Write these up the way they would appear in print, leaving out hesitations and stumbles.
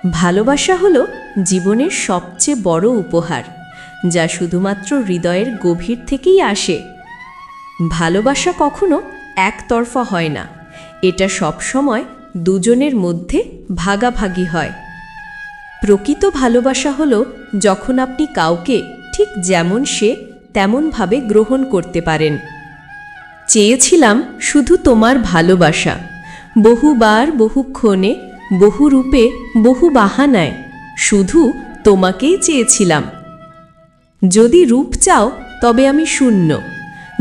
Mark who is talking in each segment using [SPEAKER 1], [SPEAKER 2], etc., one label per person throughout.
[SPEAKER 1] ভালোবাসা হলো জীবনের সবচেয়ে বড় উপহার, যা শুধুমাত্র হৃদয়ের গভীর থেকেই আসে। ভালোবাসা কখনো একতরফা হয় না, এটা সবসময় দুজনের মধ্যে ভাগাভাগি হয়। প্রকৃত ভালোবাসা হলো যখন আপনি কাউকে ঠিক যেমন সে তেমনভাবে গ্রহণ করতে পারেন। চেয়েছিলাম শুধু তোমার ভালোবাসা, বহুবার বহুক্ষণে বহু রূপে বহু বাহানায়, শুধু তোমাকেই চেয়েছিলাম। যদি রূপ চাও তবে আমি শূন্য,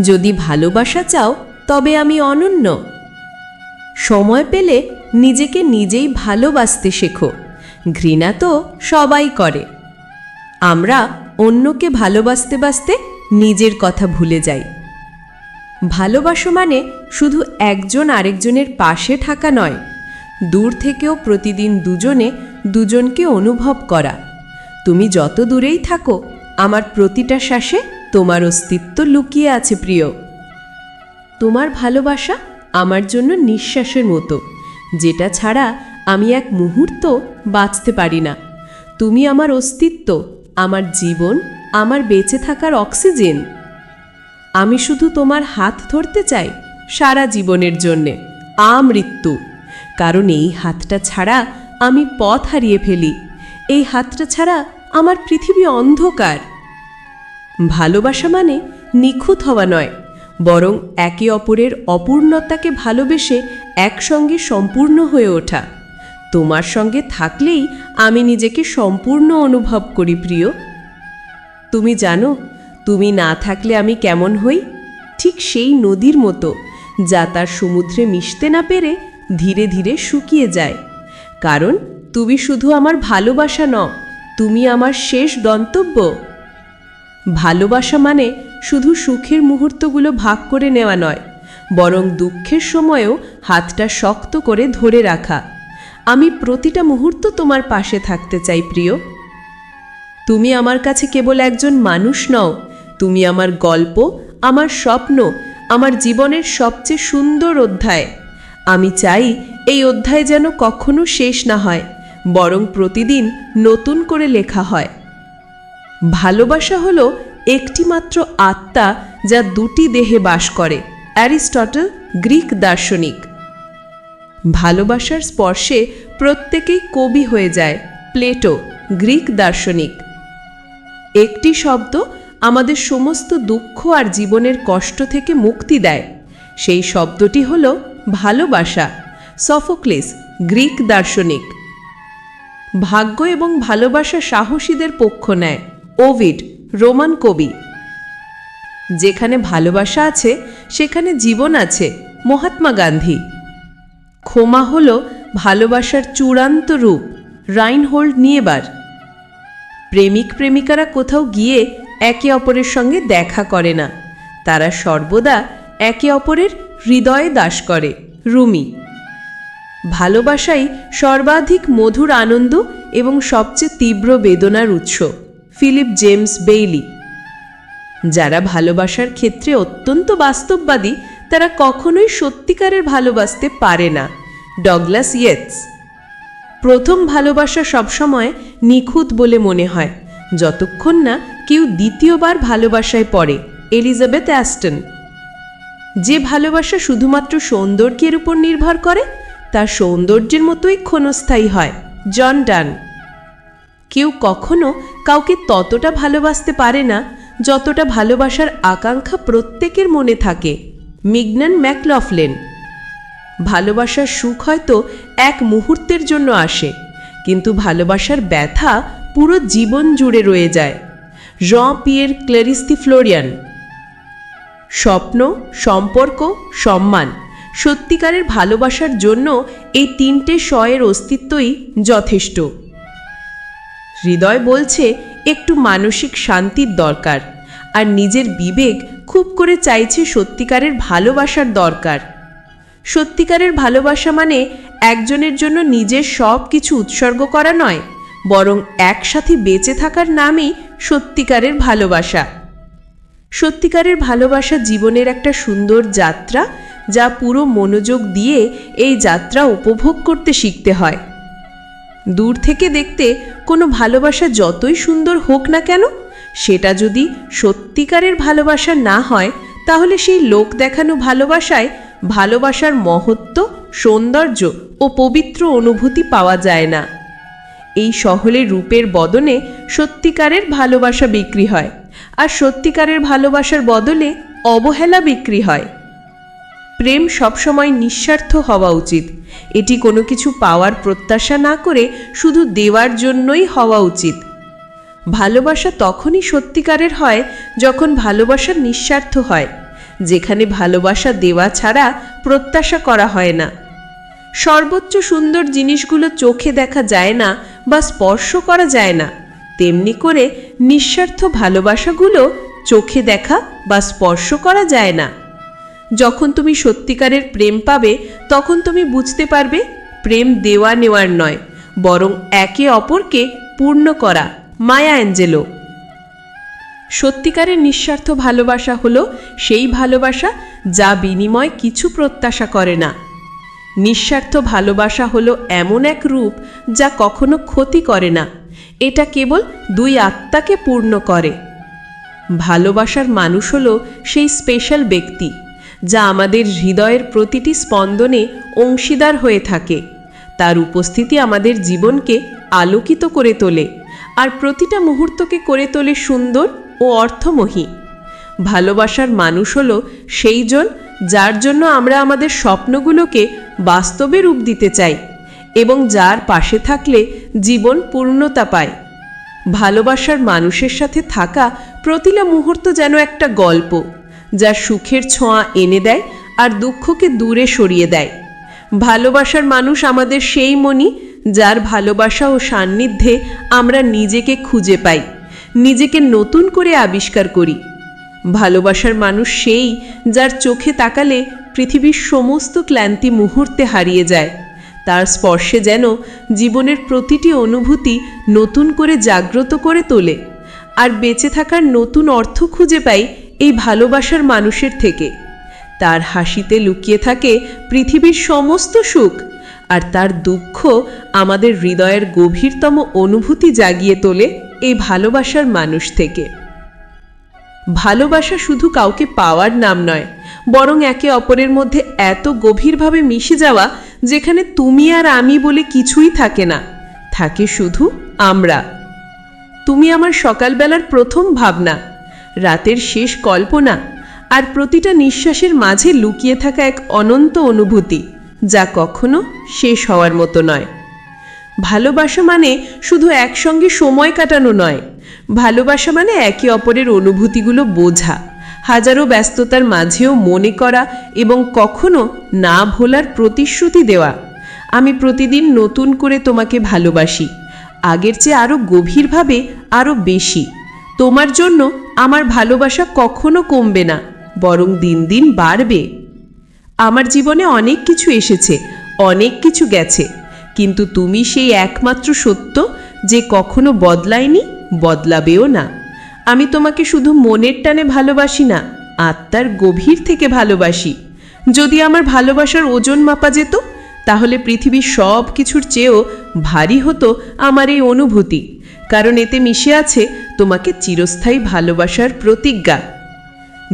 [SPEAKER 1] যদি ভালোবাসা চাও তবে আমি অনন্য। সময় পেলে নিজেকে নিজেই ভালোবাসতে শেখো, ঘৃণা তো সবাই করে। আমরা অন্যকে ভালোবাসতে বাসতে নিজের কথা ভুলে যাই। ভালোবাসা মানে শুধু একজন আরেকজনের পাশে থাকা নয়, দূর থেকেও প্রতিদিন দুজনে দুজনকে অনুভব করা। তুমি যত দূরেই থাকো, আমার প্রতিটা শ্বাসে তোমার অস্তিত্ব লুকিয়ে আছে প্রিয়। তোমার ভালোবাসা আমার জন্য নিঃশ্বাসের মতো, যেটা ছাড়া আমি এক মুহূর্ত বাঁচতে পারি না। তুমি আমার অস্তিত্ব, আমার জীবন, আমার বেঁচে থাকার অক্সিজেন। আমি শুধু তোমার হাত ধরতে চাই সারা জীবনের জন্যে, আমৃত্যু। কারণ এই হাতটা ছাড়া আমি পথ হারিয়ে ফেলি, এই হাতটা ছাড়া আমার পৃথিবী অন্ধকার। ভালোবাসা মানে নিখুঁত হওয়া নয়, বরং একে অপরের অপূর্ণতাকে ভালোবেসে একসঙ্গে সম্পূর্ণ হয়ে ওঠা। তোমার সঙ্গে থাকলেই আমি নিজেকে সম্পূর্ণ অনুভব করি প্রিয়। তুমি জানো, তুমি না থাকলে আমি কেমন হই? ঠিক সেই নদীর মতো, যা তার সমুদ্রে মিশতে না পেরে ধীরে ধীরে শুকিয়ে যায়। কারণ তুমি শুধু আমার ভালোবাসা নও, তুমি আমার শেষ গন্তব্য। ভালোবাসা মানে শুধু সুখের মুহূর্তগুলো ভাগ করে নেওয়া নয়, বরং দুঃখের সময়েও হাতটা শক্ত করে ধরে রাখা। আমি প্রতিটা মুহূর্ত তোমার পাশে থাকতে চাই প্রিয়। তুমি আমার কাছে কেবল একজন মানুষ নও, তুমি আমার গল্প, আমার স্বপ্ন, আমার জীবনের সবচেয়ে সুন্দর অধ্যায়। আমি চাই এই অধ্যায় যেন কখনো শেষ না হয়, বরং প্রতিদিন নতুন করে লেখা হয়। ভালোবাসা হলো একটিমাত্র আত্মা যা দুটি দেহে বাস করে। অ্যারিস্টটল, গ্রিক দার্শনিক। ভালোবাসার স্পর্শে প্রত্যেকেই কবি হয়ে যায়। প্লেটো, গ্রিক দার্শনিক। একটি শব্দ আমাদের সমস্ত দুঃখ আর জীবনের কষ্ট থেকে মুক্তি দেয়, সেই শব্দটি হল ভালোবাসা। সফোক্লেস, গ্রিক দার্শনিক। ভাগ্য এবং ভালোবাসা সাহসীদের পক্ষ নেয়। ওভিড, রোমান কবি। যেখানে ভালোবাসা আছে সেখানে জীবন আছে। মহাত্মা গান্ধী। ক্ষমা হল ভালোবাসার চূড়ান্ত রূপ। রাইনহোল্ড নিয়েবার। প্রেমিক প্রেমিকারা কোথাও গিয়ে একে অপরের সঙ্গে দেখা করে না, তারা সর্বদা একে অপরের হৃদয়ে বাস করে। রুমি। ভালোবাসাই সর্বাধিক মধুর আনন্দ এবং সবচেয়ে তীব্র বেদনার উৎস। Philip James Bailey. যারা ভালোবাসার ক্ষেত্রে অত্যন্ত বাস্তববাদী, তারা কখনোই সত্যিকারের ভালোবাসতে পারে না। Douglas Yeats. প্রথম ভালোবাসা সবসময় নিখুঁত বলে মনে হয়, যতক্ষণ না কেউ দ্বিতীয়বার ভালোবাসায় পড়ে। Elizabeth Aston. যে ভালোবাসা শুধুমাত্র সৌন্দর্যের উপর নির্ভর করে, তার সৌন্দর্যের মতোই ক্ষণস্থায়ী হয়। জন ডান। কেউ কখনো কাউকে ততটা ভালোবাসতে পারে না যতটা ভালোবাসার আকাঙ্ক্ষা প্রত্যেকের মনে থাকে। মিগনান ম্যাকলফলিন। ভালোবাসার সুখ হয়তো এক মুহূর্তের জন্য আসে, কিন্তু ভালোবাসার ব্যথা পুরো জীবন জুড়ে রয়ে যায়। জঁ পিয়ের ক্লেরিস্তি ফ্লোরিয়ান। স্বপ্ন, সম্পর্ক, সম্মান, সত্যিকারের ভালোবাসার জন্য এই তিনটে শয়ের অস্তিত্বই যথেষ্ট। হৃদয় বলছে একটু মানসিক শান্তির দরকার, আর নিজের বিবেক খুব করে চাইছে সত্যিকারের ভালোবাসার দরকার। সত্যিকারের ভালোবাসা মানে একজনের জন্য নিজের সব কিছু উৎসর্গ করা নয়, বরং একসাথে বেঁচে থাকার নামই সত্যিকারের ভালোবাসা। সত্যিকারের ভালোবাসা জীবনের একটা সুন্দর যাত্রা, যা পুরো মনোযোগ দিয়ে এই যাত্রা উপভোগ করতে শিখতে হয়। দূর থেকে দেখতে কোনো ভালোবাসা যতই সুন্দর হোক না কেন, সেটা যদি সত্যিকারের ভালোবাসা না হয়, তাহলে সেই লোক দেখানো ভালোবাসায় ভালোবাসার মহত্ব, সৌন্দর্য ও পবিত্র অনুভূতি পাওয়া যায় না। এই সহলে রূপের বদলে সত্যিকারের ভালোবাসা বিক্রি হয়, আর সত্যিকারের ভালোবাসার বদলে অবহেলা বিক্রি হয়। প্রেম সবসময় নিঃস্বার্থ হওয়া উচিত। এটি কোনো কিছু পাওয়ার প্রত্যাশা না করে শুধু দেওয়ার জন্যই হওয়া উচিত। ভালোবাসা তখনই সত্যিকারের হয় যখন ভালোবাসা নিঃস্বার্থ হয়, যেখানে ভালোবাসা দেওয়া ছাড়া প্রত্যাশা করা হয় না। সর্বোচ্চ সুন্দর জিনিসগুলো চোখে দেখা যায় না বা স্পর্শ করা যায় না, তেমনি করে নিঃস্বার্থ ভালোবাসাগুলো চোখে দেখা বা স্পর্শ করা যায় না। যখন তুমি সত্যিকারের প্রেম পাবে, তখন তুমি বুঝতে পারবে প্রেম দেওয়া নেওয়ার নয়, বরং একে অপরকে পূর্ণ করা। মায়া অ্যাঞ্জেলো। সত্যিকারের নিঃস্বার্থ ভালোবাসা হলো সেই ভালোবাসা যা বিনিময় কিছু প্রত্যাশা করে না। নিঃস্বার্থ ভালোবাসা হলো এমন এক রূপ যা কখনো ক্ষতি করে না, এটা কেবল দুই আত্মাকে পূর্ণ করে। ভালোবাসার মানুষ হলো সেই স্পেশাল ব্যক্তি যা আমাদের হৃদয়ের প্রতিটি স্পন্দনে অংশীদার হয়ে থাকে। তার উপস্থিতি আমাদের জীবনকে আলোকিত করে তোলে আর প্রতিটা মুহূর্তকে করে তোলে সুন্দর ও অর্থময়ী। ভালোবাসার মানুষ হলো সেই জন যার জন্য আমরা আমাদের স্বপ্নগুলোকে বাস্তবে রূপ দিতে চাই এবং যার পাশে থাকলে জীবন পূর্ণতা পায়। ভালোবাসার মানুষের সাথে থাকা প্রতিটা মুহূর্ত যেন একটা গল্প, যা সুখের ছোঁয়া এনে দেয় আর দুঃখকে দূরে সরিয়ে দেয়। ভালোবাসার মানুষ আমাদের সেই মনি যার ভালোবাসা ও সান্নিধ্যে আমরা নিজেকে খুঁজে পাই, নিজেকে নতুন করে আবিষ্কার করি। ভালোবাসার মানুষ সেই যার চোখে তাকালে পৃথিবীর সমস্ত ক্লান্তি মুহূর্তে হারিয়ে যায়। তার স্পর্শে যেন জীবনের প্রতিটি অনুভূতি নতুন করে জাগ্রত করে তোলে। আর বেঁচে থাকার নতুন অর্থ খুঁজে পাই এই ভালোবাসার মানুষের থেকে। তার হাসিতে লুকিয়ে থাকে পৃথিবীর সমস্ত সুখ, আর তার দুঃখ আমাদের হৃদয়ের গভীরতম অনুভূতি জাগিয়ে তোলে এই ভালোবাসার মানুষ থেকে। ভালোবাসা শুধু কাউকে পাওয়ার নাম নয়, বরং একে অপরের মধ্যে এত গভীরভাবে মিশে যাওয়া যেখানে তুমি আর আমি বলে কিছুই থাকে না, থাকে শুধু আমরা। তুমি আমার সকালবেলার প্রথম ভাবনা, রাতের শেষ কল্পনা, আর প্রতিটা নিঃশ্বাসের মাঝে লুকিয়ে থাকা এক অনন্ত অনুভূতি যা কখনো শেষ হওয়ার মতো নয়। ভালোবাসা মানে শুধু একসঙ্গে সময় কাটানো নয়, ভালোবাসা মানে একে অপরের অনুভূতিগুলো বোঝা, হাজারো ব্যস্ততার মাঝেও মনে করা এবং কখনো না ভোলার প্রতিশ্রুতি দেওয়া। আমি প্রতিদিন নতুন করে তোমাকে ভালোবাসি, আগের চেয়ে আরও গভীরভাবে, আরও বেশি। তোমার জন্য আমার ভালোবাসা কখনো কমবে না, বরং দিন দিন বাড়বে। আমার জীবনে অনেক কিছু এসেছে, অনেক কিছু গেছে, কিন্তু তুমি সেই একমাত্র সত্য যে কখনো বদলায়নি, বদলাবেও না। আমি তোমাকে শুধু মনের টানে ভালোবাসি না, আত্মার গভীর থেকে ভালোবাসি। যদি আমার ভালোবাসার ওজন মাপা যেত, তাহলে পৃথিবীর সব কিছুর চেয়েও ভারী হতো আমার এই অনুভূতি, কারণ এতে মিশে আছে তোমাকে চিরস্থায়ী ভালোবাসার প্রতিজ্ঞা।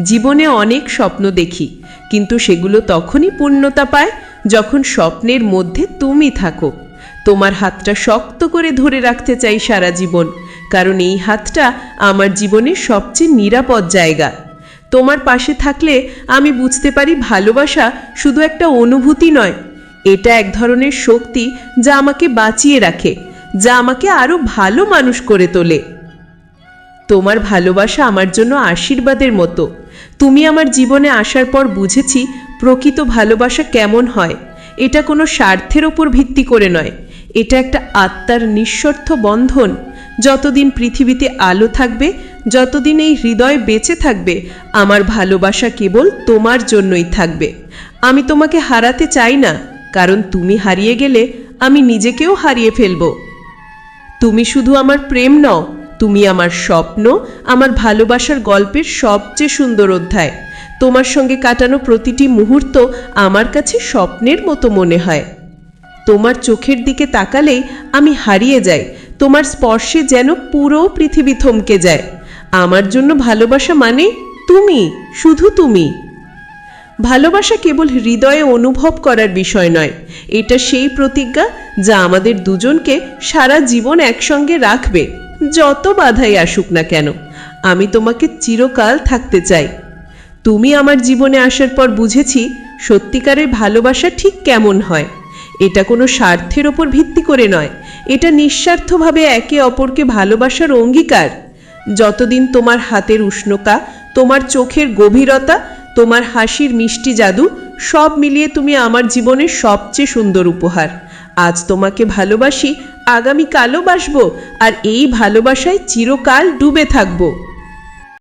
[SPEAKER 1] জীবনে অনেক স্বপ্ন দেখি, কিন্তু সেগুলো তখনই পূর্ণতা পায় যখন স্বপ্নের মধ্যে তুমি থাকো। তোমার হাতটা শক্ত করে ধরে রাখতে চাই সারা জীবন, কারণ এই হাতটা আমার জীবনের সবচেয়ে নিরাপদ জায়গা। তোমার পাশে থাকলে আমি বুঝতে পারি ভালোবাসা শুধু একটা অনুভূতি নয়, এটা এক ধরনের শক্তি যা আমাকে বাঁচিয়ে রাখে, যা আমাকে আরও ভালো মানুষ করে তোলে। তোমার ভালোবাসা আমার জন্য আশীর্বাদের মতো। তুমি আমার জীবনে আসার পর বুঝেছি প্রকৃত ভালোবাসা কেমন হয়। এটা কোনো স্বার্থের ওপর ভিত্তি করে নয়, এটা একটা আত্মার নিঃস্বার্থ বন্ধন। যতদিন পৃথিবীতে আলো থাকবে, যতদিন এই হৃদয় বেঁচে থাকবে, আমার ভালোবাসা কেবল তোমার জন্যই থাকবে। আমি তোমাকে হারাতে চাই না, কারণ তুমি হারিয়ে গেলে আমি নিজেকেও হারিয়ে ফেলব। তুমি শুধু আমার প্রেম নও, তুমি আমার স্বপ্ন, আমার ভালোবাসার গল্পের সবচেয়ে সুন্দর অধ্যায়। তোমার সঙ্গে কাটানো প্রতিটি মুহূর্ত আমার কাছে স্বপ্নের মতো মনে হয়।
[SPEAKER 2] তোমার চোখের দিকে তাকালেই আমি হারিয়ে যাই, তোমার স্পর্শে যেন পুরো পৃথিবী থমকে যায়। আমার জন্য ভালোবাসা মানে তুমি, শুধু তুমি। ভালোবাসা কেবল হৃদয়ে অনুভব করার বিষয় নয়, এটা সেই প্রতিজ্ঞা যা আমাদের দুজনকে সারা জীবন একসঙ্গে রাখবে, যত বাধাই আসুক না কেন। আমি তোমাকে চিরকাল থাকতে চাই। তুমি আমার জীবনে আসার পর বুঝেছি সত্যিকারের ভালোবাসা ঠিক কেমন হয়। এটা কোনো স্বার্থের ওপর ভিত্তি করে নয়, এটা নিঃস্বার্থভাবে একে অপরকে ভালোবাসার অঙ্গীকার। যতদিন তোমার হাতের উষ্ণতা, তোমার চোখের গভীরতা, তোমার হাসির মিষ্টি জাদু, সব মিলিয়ে তুমি আমার জীবনের সবচেয়ে সুন্দর উপহার। আজ তোমাকে ভালোবাসি, আগামীকালও বাসবো, আর এই ভালোবাসায় চিরকাল ডুবে থাকবো।